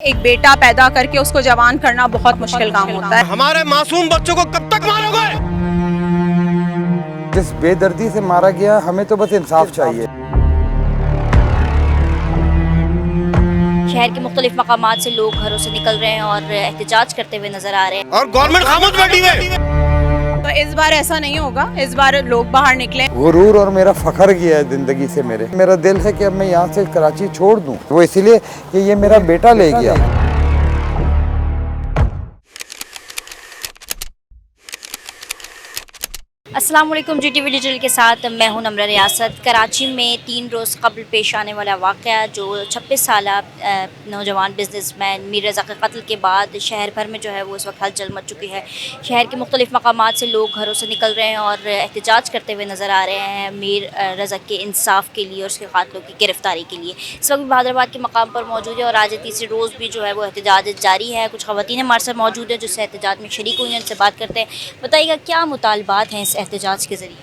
एक बेटा पैदा करके उसको जवान करना बहुत मुश्किल काम होता है। हमारे मासूम बच्चों को कब तक मारोगे? जिस बेदर्दी से मारा गया, हमें तो बस इंसाफ चाहिए। शहर के मुख्तलिफ मकामात से लोग घरों से निकल रहे हैं और एहतजाज करते हुए नजर आ रहे हैं। और गवर्नमेंट खामोश बैठी है। तो इस बार ऐसा नहीं होगा, इस बार लोग बाहर निकले। गुरूर और मेरा फखर गया है जिंदगी से। मेरा दिल है कि अब मैं यहाँ से कराची छोड़ दूँ, वो इसीलिए कि ये मेरा बेटा ले गया। अस्सलाम वालेकुम, GTV डिजिटल के साथ मैं हूं नम्रा रियासत। कराची में 3 रोज़ कबल पेश आने वाला वाक़या जो 26 साला नौजवान बिजनेसमैन मीर रज़ा के कत्ल के बाद शहर भर में जो है वो इस वक्त हलचल मच चुकी है। शहर के मुख्तलिफ मकामात से लोग घरों से निकल रहे हैं और एहतजाज करते हुए नज़र आ रहे हैं मीर रज़ा के इंसाफ के लिए और उसके कातलों की गिरफ़्तारी के लिए। इस वक्त बहादुराबाद के मकाम पर मौजूद है और आज तीसरे रोज़ भी जो है वो एहतजाज जारी है। कुछ ख़वातीन हमारे साथ मौजूद है जिससे एहतजाज में शरीक हुई हैं, उनसे बात करते हैं। बताइएगा क्या मुतालबात हैं इस एहतजाज के ज़रिए?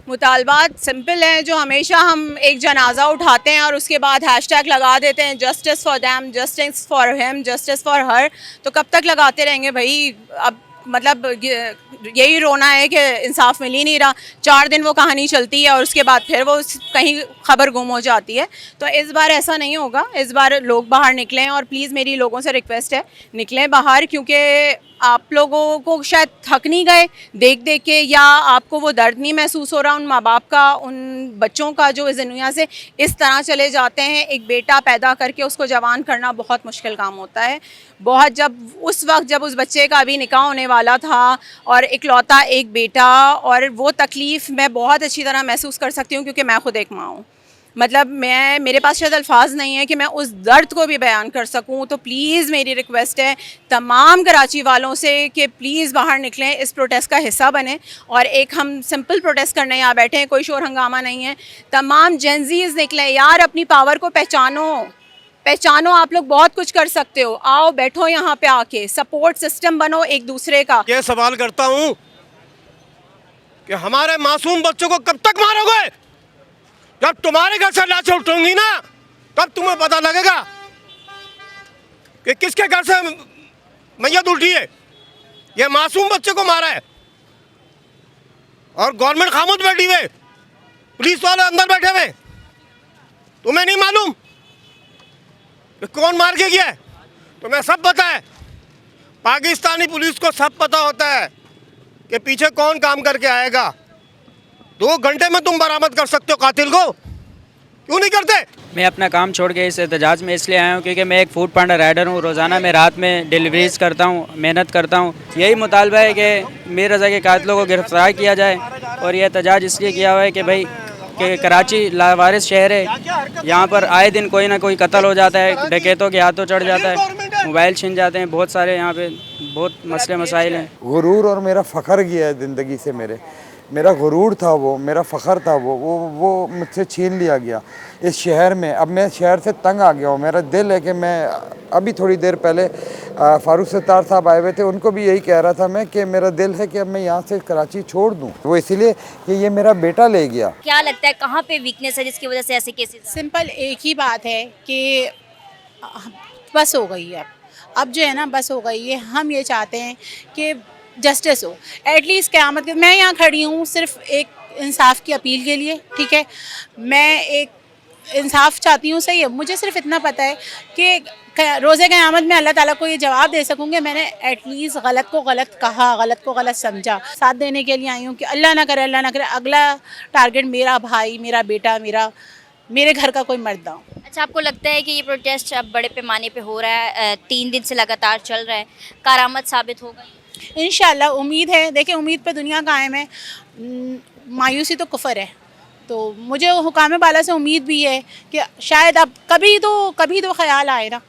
मुतालबात सिंपल हैं, जो हमेशा हम एक जनाजा उठाते हैं और उसके बाद हैशटैग लगा देते हैं, justice for them, justice for him, justice for her. तो कब तक लगाते रहेंगे भाई? अब मतलब यही रोना है कि इंसाफ मिल ही नहीं रहा। 4 दिन वो कहानी चलती है और उसके बाद फिर वो कहीं खबर गुम हो जाती है। तो इस बार ऐसा नहीं होगा, इस बार लोग बाहर निकलें और प्लीज़ मेरी लोगों से रिक्वेस्ट है, निकलें बाहर, क्योंकि आप लोगों को शायद थक नहीं गए देख देख के, या आपको वो दर्द नहीं महसूस हो रहा उन माँ बाप का, उन बच्चों का जो इस दुनिया से इस तरह चले जाते हैं। एक बेटा पैदा करके उसको जवान करना बहुत मुश्किल काम होता है। बहुत उस वक्त जब उस बच्चे का अभी निकाह होने वाला था और इकलौता एक बेटा, और वो तकलीफ़ मैं बहुत अच्छी तरह महसूस कर सकती हूँ क्योंकि मैं खुद एक माँ हूँ। मतलब मेरे पास शायद अल्फाज नहीं है कि मैं उस दर्द को भी बयान कर सकूं। तो प्लीज़ मेरी रिक्वेस्ट है तमाम कराची वालों से कि प्लीज़ बाहर निकलें, इस प्रोटेस्ट का हिस्सा बने। और एक हम सिंपल प्रोटेस्ट करने यहाँ बैठे हैं, कोई शोर हंगामा नहीं है। तमाम जेंजीज़ निकलें यार, अपनी पावर को पहचानो। आप लोग बहुत कुछ कर सकते हो। आओ बैठो यहाँ पे आके, सपोर्ट सिस्टम बनो एक दूसरे का। ये सवाल करता हूँ कि हमारे मासूम बच्चों को कब तक मारोगे? जब तुम्हारे घर से लाशें उठूंगी ना, तब तुम्हें पता लगेगा कि किसके घर से मैयत उठी है। ये मासूम बच्चे को मारा है और गवर्नमेंट खामोश बैठी हुई, पुलिस वाले अंदर बैठे हुए। तुम्हें नहीं मालूम कि कौन मार के गया है? तुम्हें सब पता है। पाकिस्तानी पुलिस को सब पता होता है कि पीछे कौन काम करके आएगा। 2 घंटे में तुम बरामद कर सकते हो कातिल को, क्यों नहीं करते? मैं अपना काम छोड़ के इस एहतजाज में इसलिए आया हूँ क्योंकि मैं एक फूड पांडा राइडर हूँ। रोज़ाना मैं रात में डिलीवरीज करता हूँ, मेहनत करता हूँ। यही मुतालबा है कि मीर रज़ा के कातिलों को गिरफ्तार किया जाए। और ये एहतजाज इसलिए किया हुआ है कि भाई कि कराची लावारिस शहर है, यहाँ पर आए दिन कोई ना कोई कत्ल हो जाता है, डकैतों के हाथों चढ़ जाता है, मोबाइल छिन जाते हैं, बहुत सारे यहाँ पे बहुत मसले मसाइल हैं। गुरूर और मेरा फखर गया है जिंदगी से। मेरा गुरूर था, वो मेरा फ़खर था, वो मुझसे छीन लिया गया इस शहर में। अब मैं शहर से तंग आ गया हूँ। मेरा दिल है कि मैं अभी थोड़ी देर पहले फ़ारूक सत्तार साहब आए हुए थे, उनको भी यही कह रहा था मैं कि मेरा दिल है कि अब मैं यहाँ से कराची छोड़ दूँ, वो इसीलिए कि ये मेरा बेटा ले गया। क्या लगता है कहाँ पे वीकनेस है जिसकी वजह से ऐसे केसेस? सिंपल एक ही बात है कि बस हो गई है। अब जो है ना, बस हो गई है। हम ये चाहते हैं कि जस्टिस हो, एटलीस्ट क़यामत के। मैं यहाँ खड़ी हूँ सिर्फ एक इंसाफ की अपील के लिए, ठीक है। मैं एक इंसाफ चाहती हूँ, सही है। मुझे सिर्फ इतना पता है कि रोज़े क़यामत में अल्लाह ताला को ये जवाब दे सकूँगी मैंने एटलीस्ट गलत को गलत कहा, गलत को गलत समझा। साथ देने के लिए आई हूँ कि अल्लाह ना करे अगला टारगेट मेरा भाई, मेरा बेटा, मेरे घर का कोई मर्द ना हो। अच्छा, आपको लगता है कि ये प्रोटेस्ट अब बड़े पैमाने पे हो रहा है, 3 दिन से लगातार चल रहा है, कारामद साबित होगा? इंशाल्लाह उम्मीद है। देखिए, उम्मीद पे दुनिया कायम है, मायूसी तो कुफर है। तो मुझे हुकाम बाला से उम्मीद भी है कि शायद अब कभी तो ख्याल आए ना।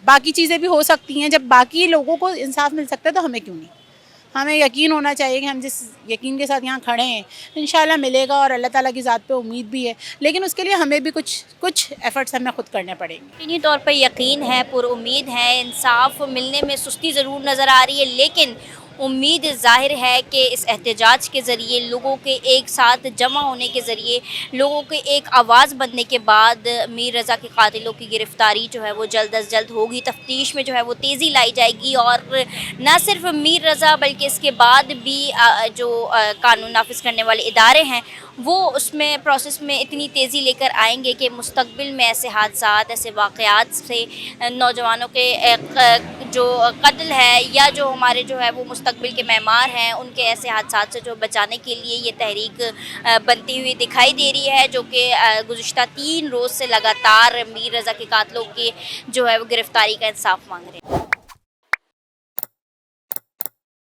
बाकी चीज़ें भी हो सकती हैं, जब बाकी लोगों को इंसाफ मिल सकता है तो हमें क्यों नहीं। हमें यकीन होना चाहिए कि हम जिस यकीन के साथ यहाँ खड़े हैं इंशाल्लाह मिलेगा, और अल्लाह ताला की ज़ात पे उम्मीद भी है। लेकिन उसके लिए हमें भी कुछ एफ़र्ट्स हमें खुद करने पड़ेंगे। यकीनी तौर पर यकीन है, पुरुम्मीद है, इंसाफ मिलने में सुस्ती ज़रूर नज़र आ रही है, लेकिन उम्मीद ज़ाहिर है कि इस एहतजाज के ज़रिए लोगों के एक साथ जमा होने के ज़रिए लोगों के एक आवाज़ बनने के बाद मीर रज़ा के कातिलों की गिरफ़्तारी जो है वो जल्द अज़ जल्द होगी। तफ्तीश में जो है वो तेज़ी लाई जाएगी और न सिर्फ मीर रज़ा बल्कि इसके बाद भी जो कानून नाफिज करने वाले इदारे हैं वो उसमें प्रोसेस में इतनी तेज़ी लेकर आएंगे कि मुस्तक़बिल में ऐसे हादसात, ऐसे वाक़यात से नौजवानों के जो कत्ल है या जो हमारे जो है वो मुस्तक़बिल के मेमार हैं उनके ऐसे हादसात से जो बचाने के लिए ये तहरीक बनती हुई दिखाई दे रही है, जो कि गुज़िश्ता 3 रोज़ से लगातार मीर रज़ा के कातिलों की जो है वो गिरफ़्तारी का इंसाफ मांग रहे हैं।